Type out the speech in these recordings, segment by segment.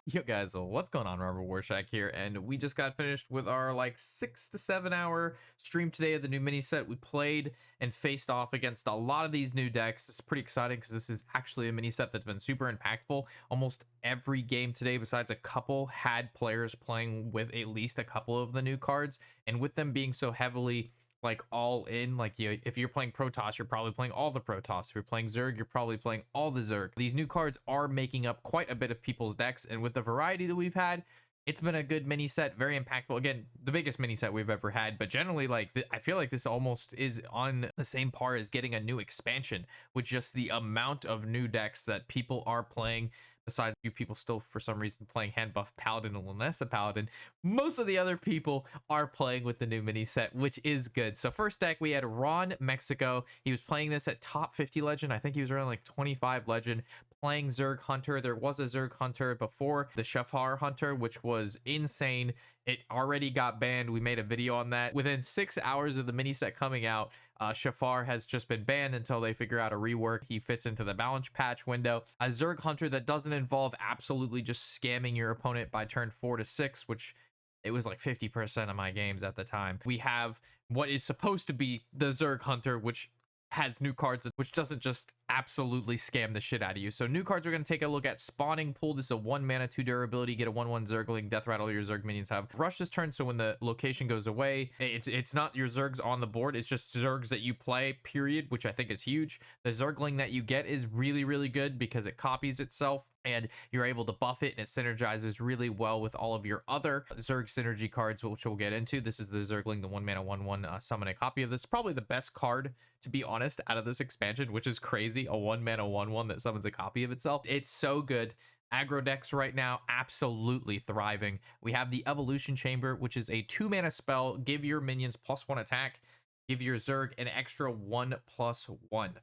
Yo guys, what's going on? Robert Warshack here, and we just got finished with our like 6 to 7 hour stream today of the new mini set. We played and faced off against a lot of these new decks. It's pretty exciting because this is actually a mini set that's been super impactful. Almost every game today, besides a couple, had players playing with at least a couple of the new cards, and with them being so heavily like all in, like, you know, if you're playing Protoss, you're probably playing all the Protoss. If you're playing Zerg, you're probably playing all the Zerg. These new cards are making up quite a bit of people's decks, and with the variety that we've had, it's been a good mini set, very impactful. Again, the biggest mini set we've ever had, but generally, like, I feel like this almost is on the same par as getting a new expansion with just the amount of new decks that people are playing. Besides you people still for some reason playing hand buff Paladin and Lanessa Paladin, most of the other people are playing with the new mini set, which is good. So first deck, we had Ron Mexico. He was playing this at top 50 legend. I think he was around like 25 legend, playing Zerg Hunter. There was a Zerg Hunter before the Shafar Hunter, which was insane. It already got banned. We made a video on that. Within 6 hours of the mini set coming out, Shafar has just been banned until they figure out a rework. He fits into the balance patch window. A Zerg Hunter that doesn't involve absolutely just scamming your opponent by turn 4 to 6, which it was like 50% of my games at the time. We have what is supposed to be the Zerg Hunter, which has new cards, which doesn't just absolutely scam the shit out of you. So new cards we're going to take a look at: Spawning Pool. This is a 1 mana 2 durability, get a 1/1 Zergling, death rattle. Your Zerg minions have rush this turn, so when the location goes away, it's not your Zergs on the board, it's just Zergs that you play, period, which I think is huge. The Zergling that you get is really good because it copies itself and you're able to buff it, and it synergizes really well with all of your other Zerg synergy cards, which we'll get into. This is the Zergling, the 1 mana 1/1 summon a copy of this. Probably the best card, to be honest, out of this expansion, which is crazy. A 1 mana 1/1 that summons a copy of itself. It's so good. Aggro decks right now absolutely thriving. We have the Evolution Chamber, which is a 2 mana spell. Give your minions +1 attack. Give your Zerg an extra 1/1,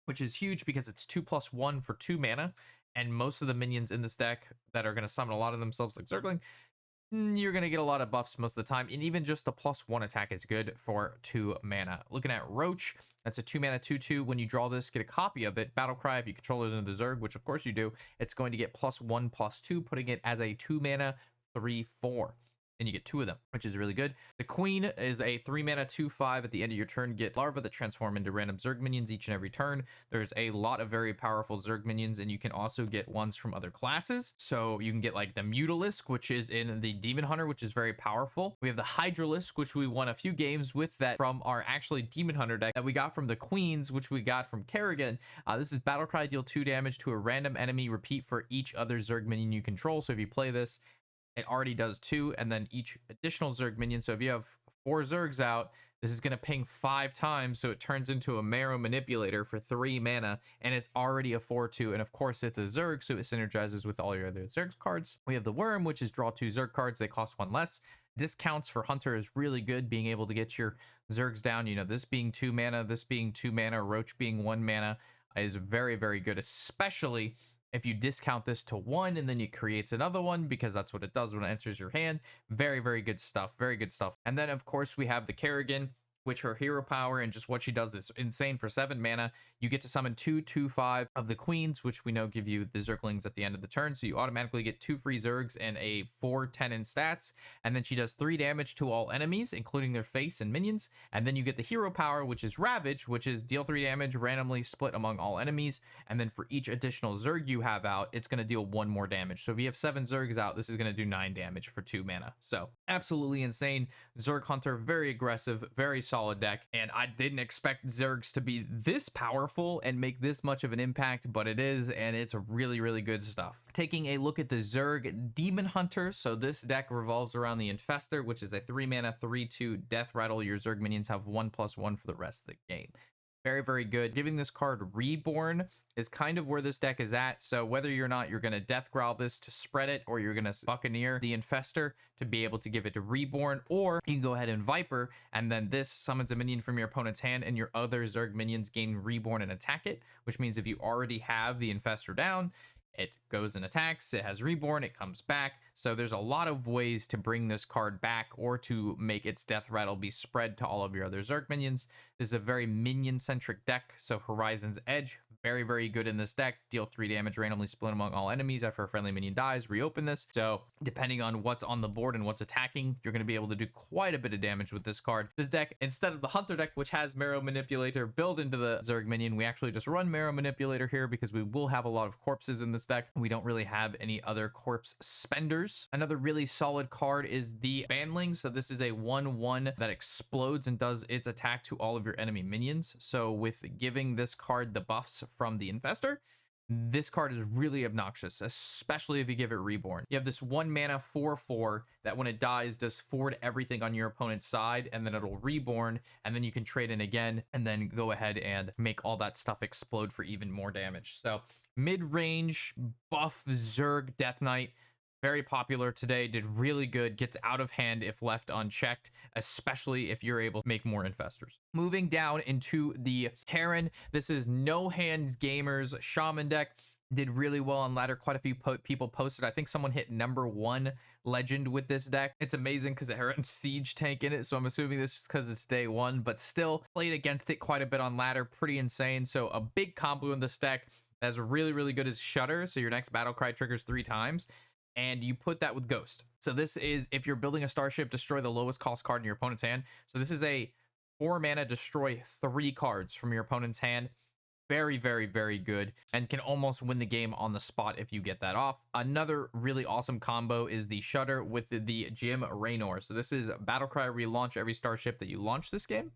which is huge because it's 2/1 for 2 mana. And most of the minions in this deck that are going to summon a lot of themselves like Zergling, you're going to get a lot of buffs most of the time. And even just the +1 attack is good for 2 mana. Looking at Roach, that's a 2 mana 2/2. When you draw this, get a copy of it. Battlecry, if you control those into the Zerg, which of course you do, it's going to get +1/+2, putting it as a 2 mana 3/4. And you get 2 of them, which is really good. The Queen is a 3 mana 2/5. At the end of your turn, get larvae that transform into random Zerg minions each and every turn. There's a lot of very powerful Zerg minions, and you can also get ones from other classes. So you can get like the Mutalisk, which is in the Demon Hunter, which is very powerful. We have the Hydralisk, which we won a few games with that from our actually Demon Hunter deck that we got from the Queens, which we got from Kerrigan. This is Battlecry, deal 2 damage to a random enemy, repeat for each other Zerg minion you control. So if you play this, it already does 2, and then each additional Zerg minion. So if you have 4 Zergs out, this is going to ping 5 times, so it turns into a Marrow Manipulator for 3 mana, and it's already a 4/2, and of course it's a Zerg, so it synergizes with all your other Zerg cards. We have the Worm, which is draw 2 Zerg cards. They cost 1 less. Discounts for Hunter is really good, being able to get your Zergs down. You know, this being 2 mana, this being 2 mana, Roach being 1 mana is very good, especially if you discount this to 1 and then it creates another one, because that's what it does when it enters your hand. Very good stuff. Very good stuff. And then of course we have the Kerrigan, which her hero power and just what she does is insane. For 7 mana, you get to summon 2 2/5 of the Queens, which we know give you the Zerglings at the end of the turn. So you automatically get 2 free Zergs and a 4/10 in stats. And then she does 3 damage to all enemies, including their face and minions. And then you get the hero power, which is Ravage, which is deal 3 damage randomly split among all enemies. And then for each additional Zerg you have out, it's going to deal 1 more damage. So if you have 7 Zergs out, this is going to do 9 damage for 2 mana. So absolutely insane. Zerg Hunter, very aggressive, very solid deck. And I didn't expect Zergs to be this powerful and make this much of an impact, but it is, and it's really good stuff. Taking a look at the Zerg Demon Hunter. So this deck revolves around the Infestor, which is a 3 mana 3/2 death rattle. Your Zerg minions have 1/1 for the rest of the game. Very good. Giving this card Reborn is kind of where this deck is at. So whether you're not, you're going to Death Growl this to spread it, or you're going to Buccaneer the Infestor to be able to give it to Reborn, or you can go ahead and Viper, and then this summons a minion from your opponent's hand, and your other Zerg minions gain Reborn and attack it, which means if you already have the Infestor down, it goes and attacks, it has Reborn, it comes back. So there's a lot of ways to bring this card back or to make its death rattle be spread to all of your other Zerg minions. This is a very minion-centric deck, so Horizon's Edge, very, very good in this deck. Deal 3 damage randomly split among all enemies after a friendly minion dies. Reopen this. So depending on what's on the board and what's attacking, you're going to be able to do quite a bit of damage with this card. This deck, instead of the Hunter deck, which has Marrow Manipulator built into the Zerg minion, we actually just run Marrow Manipulator here because we will have a lot of corpses in this deck. We don't really have any other corpse spenders. Another really solid card is the Banling. So this is a 1/1 that explodes and does its attack to all of your enemy minions. So with giving this card the buffs from the Infestor, this card is really obnoxious, especially if you give it Reborn. You have this 1 mana 4/4 that when it dies does forward everything on your opponent's side, and then it'll Reborn, and then you can trade in again and then go ahead and make all that stuff explode for even more damage. So mid-range buff Zerg Death Knight, very popular today, did really good, gets out of hand if left unchecked, especially if you're able to make more Infestors. Moving down into the Terran, this is NoHandsGamers Shaman deck. Did really well on ladder. Quite a few people posted. I think someone hit #1 legend with this deck. It's amazing because it had Siege Tank in it, so I'm assuming this is because it's day 1, but still played against it quite a bit on ladder. Pretty insane. So a big combo in this deck that's really, really good is Shudder. So your next Battlecry triggers 3 times. And you put that with Ghost. So this is, if you're building a Starship, destroy the lowest cost card in your opponent's hand. So this is a 4 mana destroy 3 cards from your opponent's hand. Very, very, very good, and can almost win the game on the spot if you get that off. Another really awesome combo is the Shudder with the Jim Raynor. So this is Battlecry relaunch every Starship that you launch this game,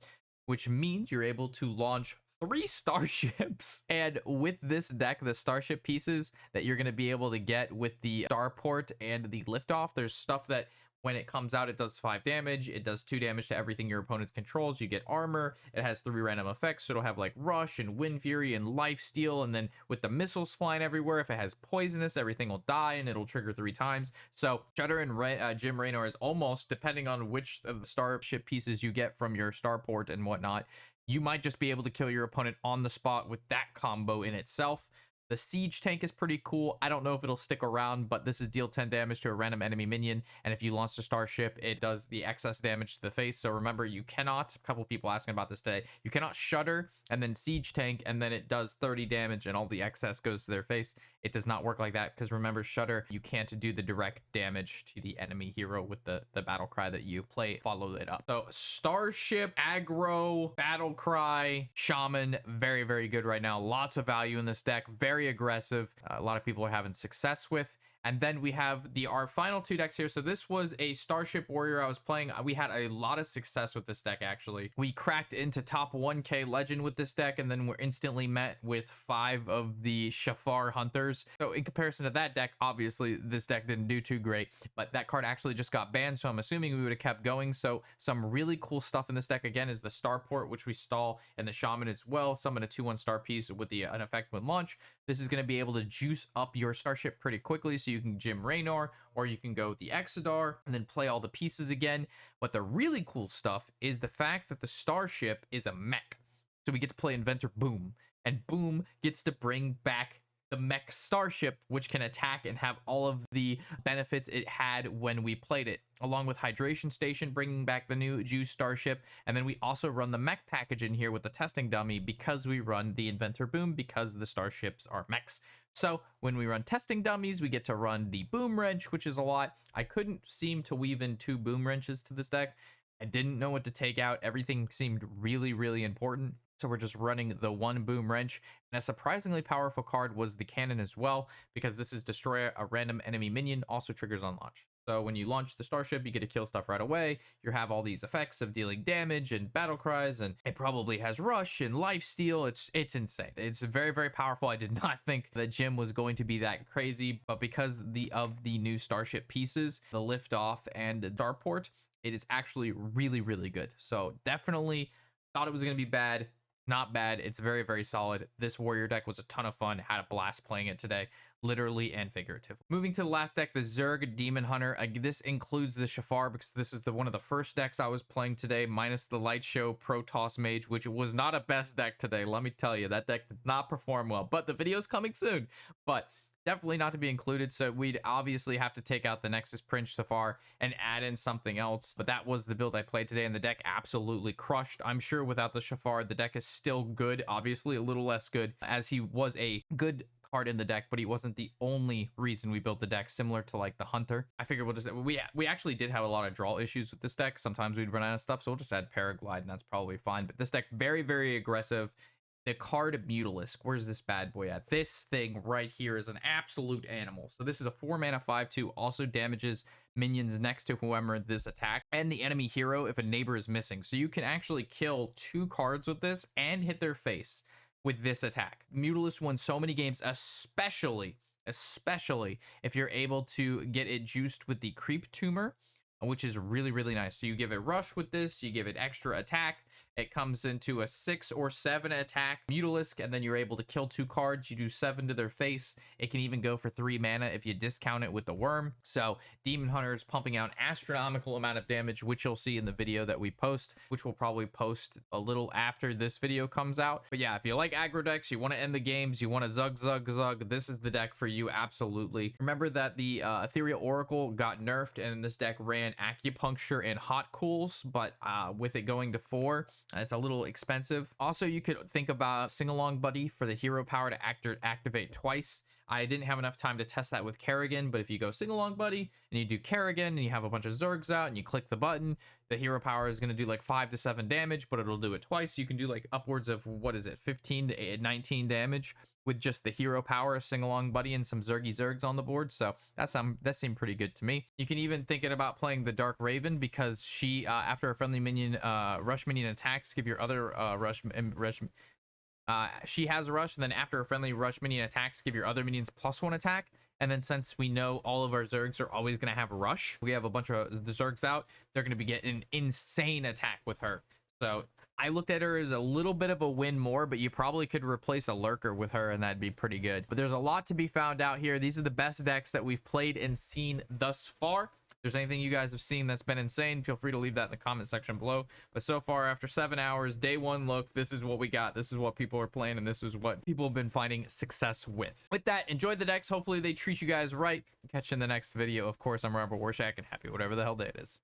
which means you're able to launch 3 starships. And with this deck, the starship pieces that you're going to be able to get with the starport and the liftoff, there's stuff that when it comes out, it does 5 damage. It does 2 damage to everything your opponent controls. You get armor. It has 3 random effects. So it'll have like Rush and Wind Fury and Life Steal. And then with the missiles flying everywhere, if it has poisonous, everything will die and it'll trigger 3 times. So Shudder and Jim Raynor is almost, depending on which of the starship pieces you get from your starport and whatnot, you might just be able to kill your opponent on the spot with that combo in itself. The Siege Tank is pretty cool. I don't know if it'll stick around, but this is deal 10 damage to a random enemy minion. And if you launch the Starship, it does the excess damage to the face. So remember, you cannot, a couple people asking about this today, you cannot Shudder and then Siege Tank, and then it does 30 damage and all the excess goes to their face. It does not work like that, because remember, Shudder, you can't do the direct damage to the enemy hero with the battle cry that you play, follow it up. So Starship, aggro, battle cry, Shaman, very, very good right now. Lots of value in this deck, very aggressive. A lot of people are having success with. And then we have our final 2 decks here. So this was a Starship Warrior I was playing. We had a lot of success with this deck, actually. We cracked into top 1K Legend with this deck, and then we're instantly met with 5 of the Shafar Hunters. So in comparison to that deck, obviously this deck didn't do too great, but that card actually just got banned, so I'm assuming we would have kept going. So some really cool stuff in this deck, again, is the Starport, which we stall, and the Shaman as well. Summon a 2/1 star piece with an effect when launch. This is going to be able to juice up your Starship pretty quickly, so you can Jim Raynor, or you can go with the Exodar and then play all the pieces again. But the really cool stuff is the fact that the Starship is a mech. So we get to play Inventor Boom, and Boom gets to bring back the mech Starship, which can attack and have all of the benefits it had when we played it, along with Hydration Station, bringing back the new Juice Starship. And then we also run the mech package in here with the testing dummy, because we run the Inventor Boom, because the starships are mechs. So when we run testing dummies, we get to run the Boom Wrench, which is a lot. I couldn't seem to weave in 2 Boom Wrenches to this deck. I didn't know what to take out. Everything seemed really, really important. So we're just running the 1 Boom Wrench. And a surprisingly powerful card was the Cannon as well, because this is destroy a random enemy minion, also triggers on launch. So when you launch the Starship, you get to kill stuff right away. You have all these effects of dealing damage and battle cries, and it probably has Rush and Life Steal. It's insane. It's very, very powerful. I did not think that Jim was going to be that crazy, but because of the new Starship pieces, the Liftoff and the Starport, it is actually really, really good. So definitely thought it was going to be bad. Not bad. It's very, very solid. This Warrior deck was a ton of fun. Had a blast playing it today, literally and figuratively. Moving to the last deck, the Zerg Demon Hunter. This includes the Shafar, because this is one of the first decks I was playing today, minus the Light Show Protoss Mage, which was not a best deck today. Let me tell you, that deck did not perform well, but the video's coming soon. But definitely not to be included. So we'd obviously have to take out the Nexus Prince so far and add in something else. But that was the build I played today, and the deck absolutely crushed. I'm sure without the Shafar, the deck is still good. Obviously a little less good, as he was a good card in the deck, but he wasn't the only reason we built the deck, similar to like the Hunter. I figured we'll just, we actually did have a lot of draw issues with this deck. Sometimes we'd run out of stuff, so we'll just add Paraglide, and that's probably fine. But this deck, very, very aggressive. The card Mutalisk, where's this bad boy at? This thing right here is an absolute animal. So this is a 4 mana 5/2, also damages minions next to whoever this attack and the enemy hero if a neighbor is missing. So you can actually kill 2 cards with this and hit their face with this attack. Mutalisk won so many games, especially if you're able to get it juiced with the Creep Tumor, which is really, really nice. So you give it rush with this, you give it extra attack. It comes into a 6 or 7 attack Mutalisk, and then you're able to kill 2 cards. You do 7 to their face. It can even go for 3 mana if you discount it with the worm. So Demon Hunter is pumping out an astronomical amount of damage, which you'll see in the video that we post, which we'll probably post a little after this video comes out. But yeah, if you like aggro decks, you want to end the games, you want to zug, this is the deck for you, absolutely. Remember that the Ethereal Oracle got nerfed, and this deck ran Acupuncture and Hot Cools, but with it going to 4, it's a little expensive. Also, you could think about Sing Along Buddy for the hero power to activate twice. I didn't have enough time to test that with Kerrigan, but if you go Sing Along Buddy and you do Kerrigan and you have a bunch of Zergs out and you click the button, the hero power is going to do like 5 to 7 damage, but it'll do it twice. You can do like upwards of, what is it, 15 to 19 damage with just the hero power, Sing Along Buddy, and some Zergs on the board. So that seemed pretty good to me. You can even thinking about playing the Dark Raven, because she, after a friendly minion, rush minion attacks, give your other she has a rush, and then after a friendly rush minion attacks, give your other minions +1 attack. And then since we know all of our Zergs are always going to have a rush, we have a bunch of the Zergs out, they're going to be getting an insane attack with her. So I looked at her as a little bit of a win more, but you probably could replace a Lurker with her and that'd be pretty good. But there's a lot to be found out here. These are the best decks that we've played and seen thus far. If there's anything you guys have seen that's been insane, feel free to leave that in the comment section below. But so far, after 7 hours, day 1 look, this is what we got. This is what people are playing, and this is what people have been finding success with. With that, enjoy the decks. Hopefully they treat you guys right. Catch you in the next video. Of course, I'm Warshack, and happy whatever the hell day it is.